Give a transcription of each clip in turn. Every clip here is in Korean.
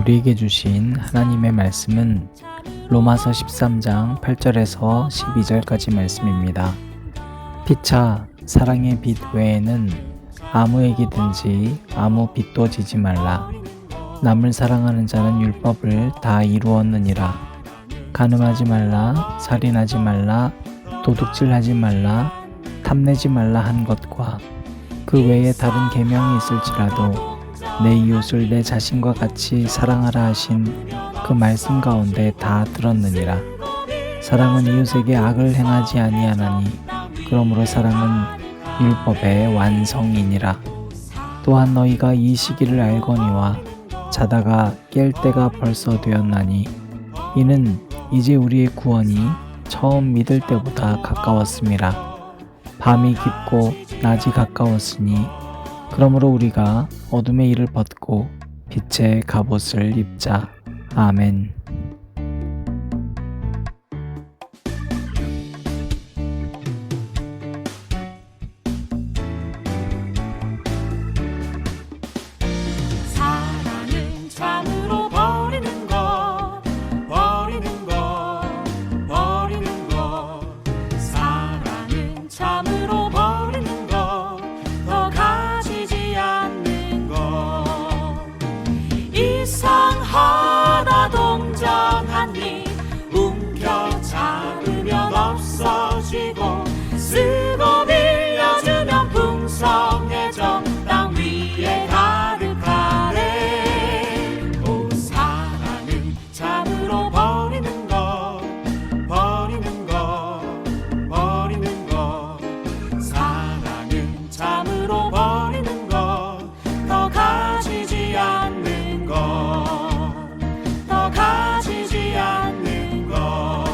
우리에게 주신 하나님의 말씀은 로마서 13장 8절에서 12절까지 말씀입니다. 피차 사랑의 빚 외에는 아무에게든지 아무 빚도 지지 말라. 남을 사랑하는 자는 율법을 다 이루었느니라. 간음하지 말라, 살인하지 말라, 도둑질하지 말라, 탐내지 말라 한 것과 그 외에 다른 계명이 있을지라도 내 이웃을 내 자신과 같이 사랑하라 하신 그 말씀 가운데 다 들었느니라. 사랑은 이웃에게 악을 행하지 아니하나니 그러므로 사랑은 율법의 완성이니라. 또한 너희가 이 시기를 알거니와 자다가 깰 때가 벌써 되었나니 이는 이제 우리의 구원이 처음 믿을 때보다 가까웠음이라. 밤이 깊고 낮이 가까웠으니 그러므로 우리가 어둠의 일을 벗고 빛의 갑옷을 입자. 아멘. 사랑은 참으로 버리는 것, 버리는 것, 버리는 것. 사랑은 참으로 버리는 것, 더 가지지 않는 것. 이상하다 동전하니 움켜잡으면 없어지고 쓰고 빌려주면 풍성해져 땅 위에 가득하네. 오 사랑은 참으로 버리는 것, 버리는 것, 버리는 것. 사랑은 참으로 버리는 것, 더 가지지 않는 것, 더 가지지 않는 것,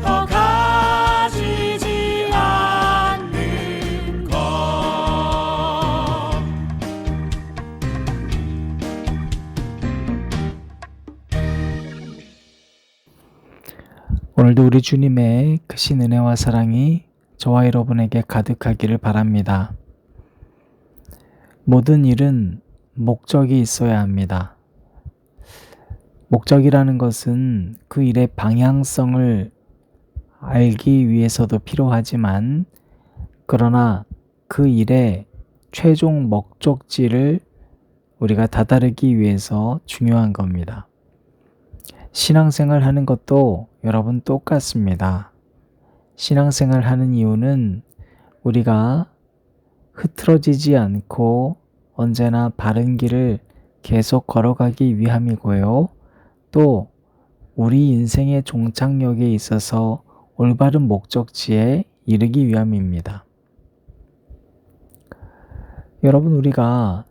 더 가지지 않는 것. 오늘도 우리 주님의 크신 은혜와 사랑이 저와 여러분에게 가득하기를 바랍니다. 모든 일은 목적이 있어야 합니다. 목적이라는 것은 그 일의 방향성을 알기 위해서도 필요하지만 그러나 그 일의 최종 목적지를 우리가 다다르기 위해서 중요한 겁니다. 신앙생활 하는 것도 여러분 똑같습니다. 신앙생활 하는 이유는 우리가 흐트러지지 않고 언제나 바른 길을 계속 걸어가기 위함이고요. 또 우리 인생의 종착역에 있어서 올바른 목적지에 이르기 위함입니다. 여러분, 우리가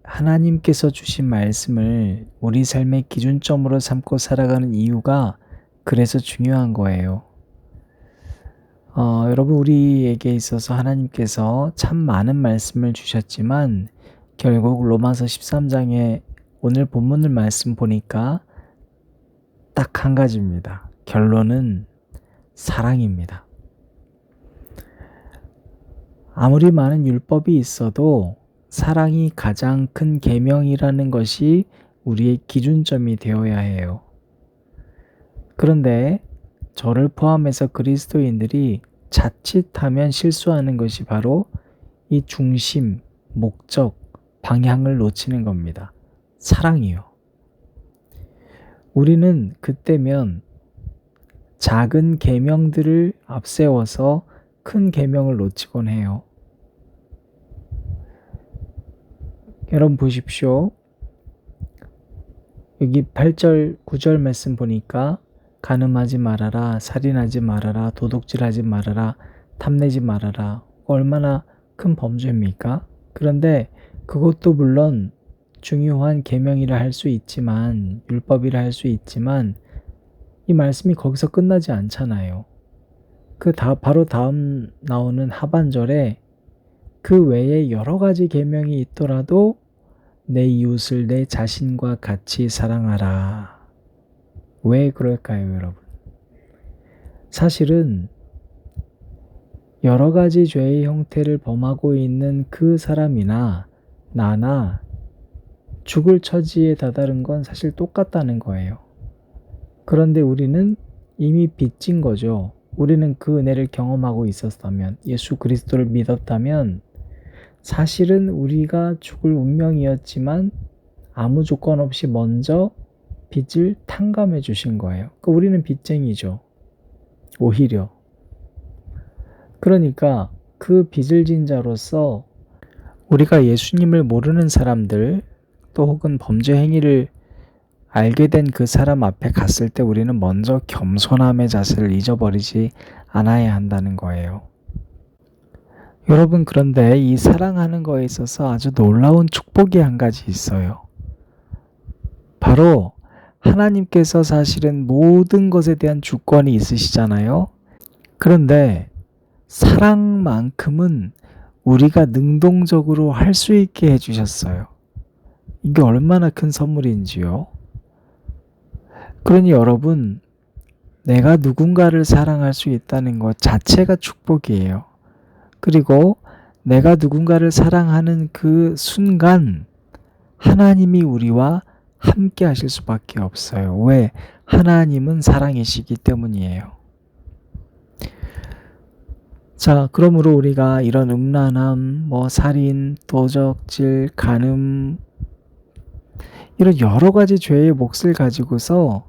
하나님께서 주신 말씀을 우리 삶의 기준점으로 삼고 살아가는 이유가 그래서 중요한 거예요. 여러분, 우리에게 있어서 하나님께서 참 많은 말씀을 주셨지만 결국 로마서 13장에 오늘 본문을 말씀 보니까 딱 한 가지입니다. 결론은 사랑입니다. 아무리 많은 율법이 있어도 사랑이 가장 큰 계명이라는 것이 우리의 기준점이 되어야 해요. 그런데 저를 포함해서 그리스도인들이 자칫하면 실수하는 것이 바로 이 중심, 목적, 방향을 놓치는 겁니다. 사랑이요. 우리는 그때면 작은 계명들을 앞세워서 큰 계명을 놓치곤 해요. 여러분 보십시오. 여기 8절, 9절 말씀 보니까 간음하지 말아라, 살인하지 말아라, 도둑질하지 말아라, 탐내지 말아라. 얼마나 큰 범죄입니까? 그런데 그것도 물론 중요한 계명이라 할 수 있지만, 율법이라 할 수 있지만 이 말씀이 거기서 끝나지 않잖아요. 바로 다음 나오는 하반절에 그 외에 여러 가지 계명이 있더라도 내 이웃을 내 자신과 같이 사랑하라. 왜 그럴까요, 여러분? 사실은 여러 가지 죄의 형태를 범하고 있는 그 사람이나 나나 죽을 처지에 다다른 건 사실 똑같다는 거예요. 그런데 우리는 이미 빚진 거죠. 우리는 그 은혜를 경험하고 있었다면, 예수 그리스도를 믿었다면 사실은 우리가 죽을 운명이었지만 아무 조건 없이 먼저 빚을 탕감해 주신 거예요. 그러니까 우리는 빚쟁이죠. 오히려. 그러니까 그 빚을 진 자로서 우리가 예수님을 모르는 사람들 또 혹은 범죄 행위를 알게 된 그 사람 앞에 갔을 때 우리는 먼저 겸손함의 자세를 잊어버리지 않아야 한다는 거예요. 여러분, 그런데 이 사랑하는 거에 있어서 아주 놀라운 축복이 한 가지 있어요. 바로 하나님께서 사실은 모든 것에 대한 주권이 있으시잖아요. 그런데 사랑만큼은 우리가 능동적으로 할 수 있게 해주셨어요. 이게 얼마나 큰 선물인지요. 그러니 여러분, 내가 누군가를 사랑할 수 있다는 것 자체가 축복이에요. 그리고 내가 누군가를 사랑하는 그 순간 하나님이 우리와 함께 하실 수밖에 없어요. 왜? 하나님은 사랑이시기 때문이에요. 자, 그러므로 우리가 이런 음란함, 살인, 도적질, 간음 이런 여러 가지 죄의 몫을 가지고서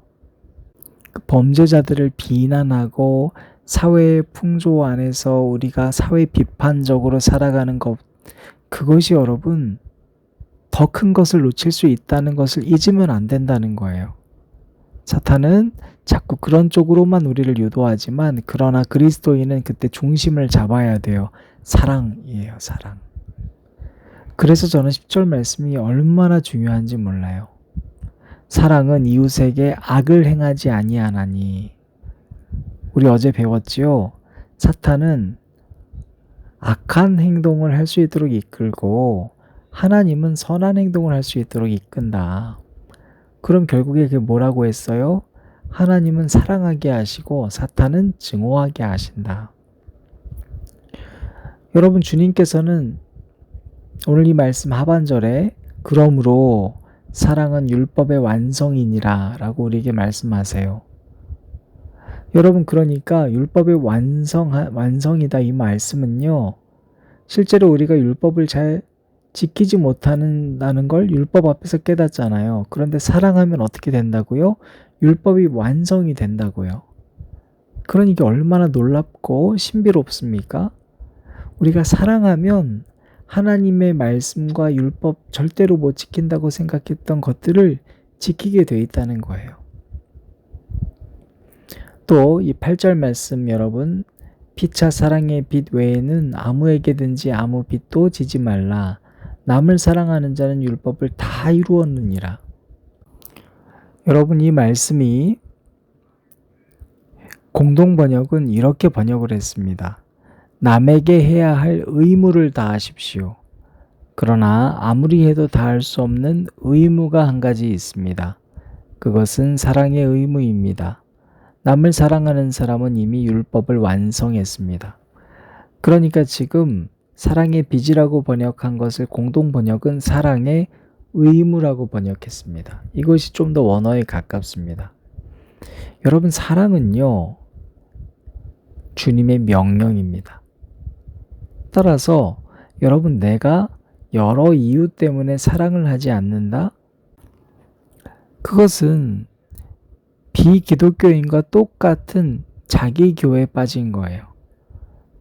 그 범죄자들을 비난하고 사회의 풍조 안에서 우리가 사회 비판적으로 살아가는 것, 그것이 여러분 더 큰 것을 놓칠 수 있다는 것을 잊으면 안 된다는 거예요. 사탄은 자꾸 그런 쪽으로만 우리를 유도하지만 그러나 그리스도인은 그때 중심을 잡아야 돼요. 사랑이에요, 사랑. 그래서 저는 10절 말씀이 얼마나 중요한지 몰라요. 사랑은 이웃에게 악을 행하지 아니하나니. 우리 어제 배웠지요? 사탄은 악한 행동을 할 수 있도록 이끌고 하나님은 선한 행동을 할 수 있도록 이끈다. 그럼 결국에 그게 뭐라고 했어요? 하나님은 사랑하게 하시고 사탄은 증오하게 하신다. 여러분, 주님께서는 오늘 이 말씀 하반절에 그러므로 사랑은 율법의 완성이니라 라고 우리에게 말씀하세요. 여러분, 그러니까 율법의 완성이다 이 말씀은요, 실제로 우리가 율법을 잘 지키지 못한다는 걸 율법 앞에서 깨닫잖아요. 그런데 사랑하면 어떻게 된다고요? 율법이 완성이 된다고요. 그러니까 얼마나 놀랍고 신비롭습니까? 우리가 사랑하면 하나님의 말씀과 율법 절대로 못 지킨다고 생각했던 것들을 지키게 돼 있다는 거예요. 또 이 8절 말씀 여러분, 피차 사랑의 빚 외에는 아무에게든지 아무 빚도 지지 말라. 남을 사랑하는 자는 율법을 다 이루었느니라. 여러분, 이 말씀이 공동 번역은 이렇게 번역을 했습니다. 남에게 해야 할 의무를 다하십시오. 그러나 아무리 해도 다할 수 없는 의무가 한 가지 있습니다. 그것은 사랑의 의무입니다. 남을 사랑하는 사람은 이미 율법을 완성했습니다. 그러니까 지금 사랑의 빚이라고 번역한 것을 공동 번역은 사랑의 의무라고 번역했습니다. 이것이 좀 더 원어에 가깝습니다. 여러분, 사랑은요, 주님의 명령입니다. 따라서 여러분, 내가 여러 이유 때문에 사랑을 하지 않는다? 그것은 비기독교인과 똑같은 자기 교회에 빠진 거예요.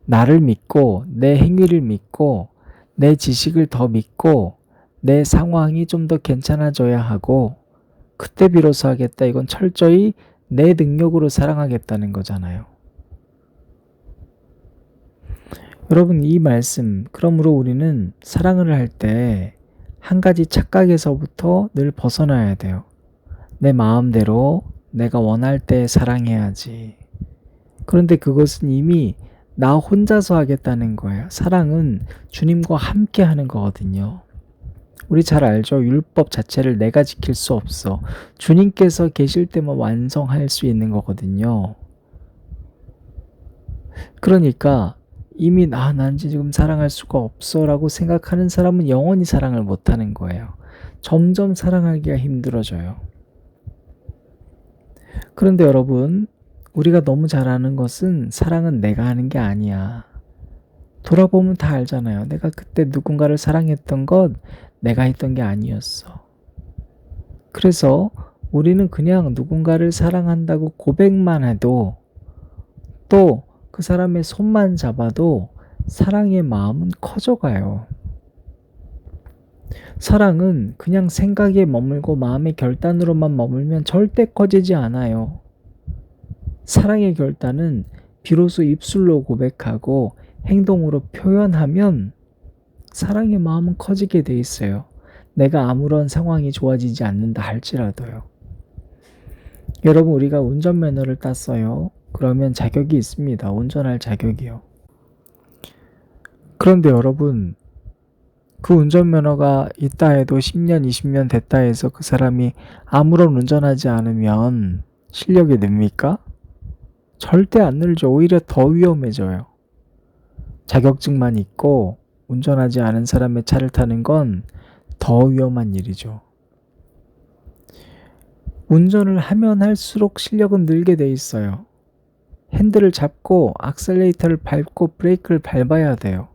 나를 믿고 내 행위를 믿고 내 지식을 더 믿고 내 상황이 좀 더 괜찮아져야 하고 그때 비로소 하겠다. 이건 철저히 내 능력으로 사랑하겠다는 거잖아요. 여러분, 이 말씀, 그러므로 우리는 사랑을 할 때 한 가지 착각에서부터 늘 벗어나야 돼요. 내 마음대로 내가 원할 때 사랑해야지. 그런데 그것은 이미 나 혼자서 하겠다는 거예요. 사랑은 주님과 함께 하는 거거든요. 우리 잘 알죠? 율법 자체를 내가 지킬 수 없어. 주님께서 계실 때만 완성할 수 있는 거거든요. 그러니까 이미 난 지금 사랑할 수가 없어 라고 생각하는 사람은 영원히 사랑을 못하는 거예요. 점점 사랑하기가 힘들어져요. 그런데 여러분, 우리가 너무 잘 아는 것은 사랑은 내가 하는 게 아니야. 돌아보면 다 알잖아요. 내가 그때 누군가를 사랑했던 건 내가 했던 게 아니었어. 그래서 우리는 그냥 누군가를 사랑한다고 고백만 해도, 또 그 사람의 손만 잡아도 사랑의 마음은 커져가요. 사랑은 그냥 생각에 머물고 마음의 결단으로만 머물면 절대 커지지 않아요. 사랑의 결단은 비로소 입술로 고백하고 행동으로 표현하면 사랑의 마음은 커지게 돼 있어요. 내가 아무런 상황이 좋아지지 않는다 할지라도요. 여러분, 우리가 운전면허를 땄어요. 그러면 자격이 있습니다. 운전할 자격이요. 그런데 여러분, 그 운전면허가 있다 해도 10년, 20년 됐다 해서 그 사람이 아무런 운전하지 않으면 실력이 늡니까? 절대 안 늘죠. 오히려 더 위험해져요. 자격증만 있고 운전하지 않은 사람의 차를 타는 건 더 위험한 일이죠. 운전을 하면 할수록 실력은 늘게 돼 있어요. 핸들을 잡고 악셀레이터를 밟고 브레이크를 밟아야 돼요.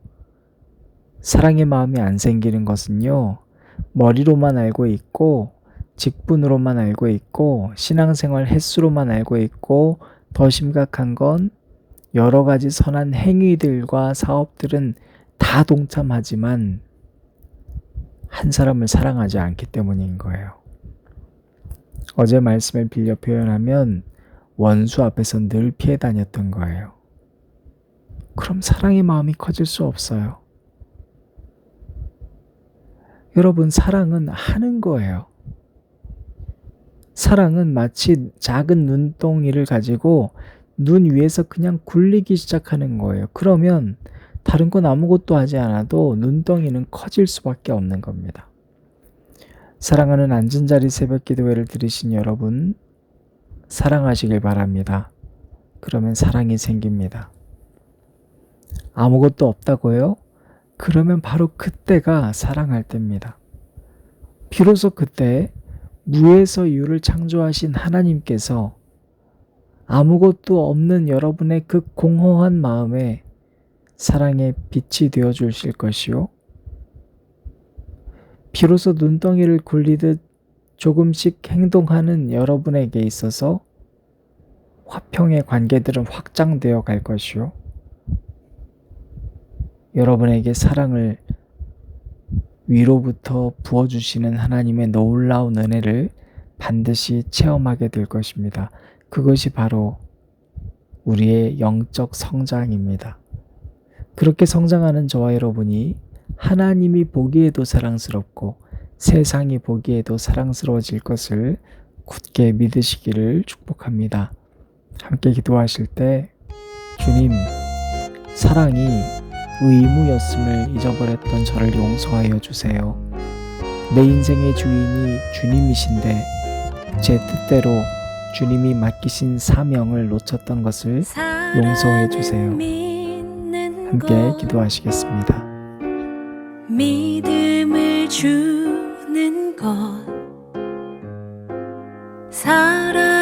사랑의 마음이 안 생기는 것은요, 머리로만 알고 있고 직분으로만 알고 있고 신앙생활 횟수로만 알고 있고, 더 심각한 건 여러 가지 선한 행위들과 사업들은 다 동참하지만 한 사람을 사랑하지 않기 때문인 거예요. 어제 말씀을 빌려 표현하면 원수 앞에서 늘 피해 다녔던 거예요. 그럼 사랑의 마음이 커질 수 없어요. 여러분, 사랑은 하는 거예요. 사랑은 마치 작은 눈덩이를 가지고 눈 위에서 그냥 굴리기 시작하는 거예요. 그러면 다른 건 아무것도 하지 않아도 눈덩이는 커질 수밖에 없는 겁니다. 사랑하는 앉은자리 새벽기도회를 들으신 여러분, 사랑하시길 바랍니다. 그러면 사랑이 생깁니다. 아무것도 없다고요? 그러면 바로 그때가 사랑할 때입니다. 비로소 그때 무에서 유를 창조하신 하나님께서 아무것도 없는 여러분의 그 공허한 마음에 사랑의 빛이 되어 주실 것이요, 비로소 눈덩이를 굴리듯 조금씩 행동하는 여러분에게 있어서 화평의 관계들은 확장되어 갈 것이요, 여러분에게 사랑을 위로부터 부어주시는 하나님의 놀라운 은혜를 반드시 체험하게 될 것입니다. 그것이 바로 우리의 영적 성장입니다. 그렇게 성장하는 저와 여러분이 하나님이 보기에도 사랑스럽고 세상이 보기에도 사랑스러워질 것을 굳게 믿으시기를 축복합니다. 함께 기도하실 때, 주님, 사랑이 의무였음을 잊어버렸던 저를 용서하여 주세요. 내 인생의 주인이 주님이신데 제 뜻대로 주님이 맡기신 사명을 놓쳤던 것을 용서해 주세요. 함께 기도하시겠습니다. 믿음을 주는 것, 사랑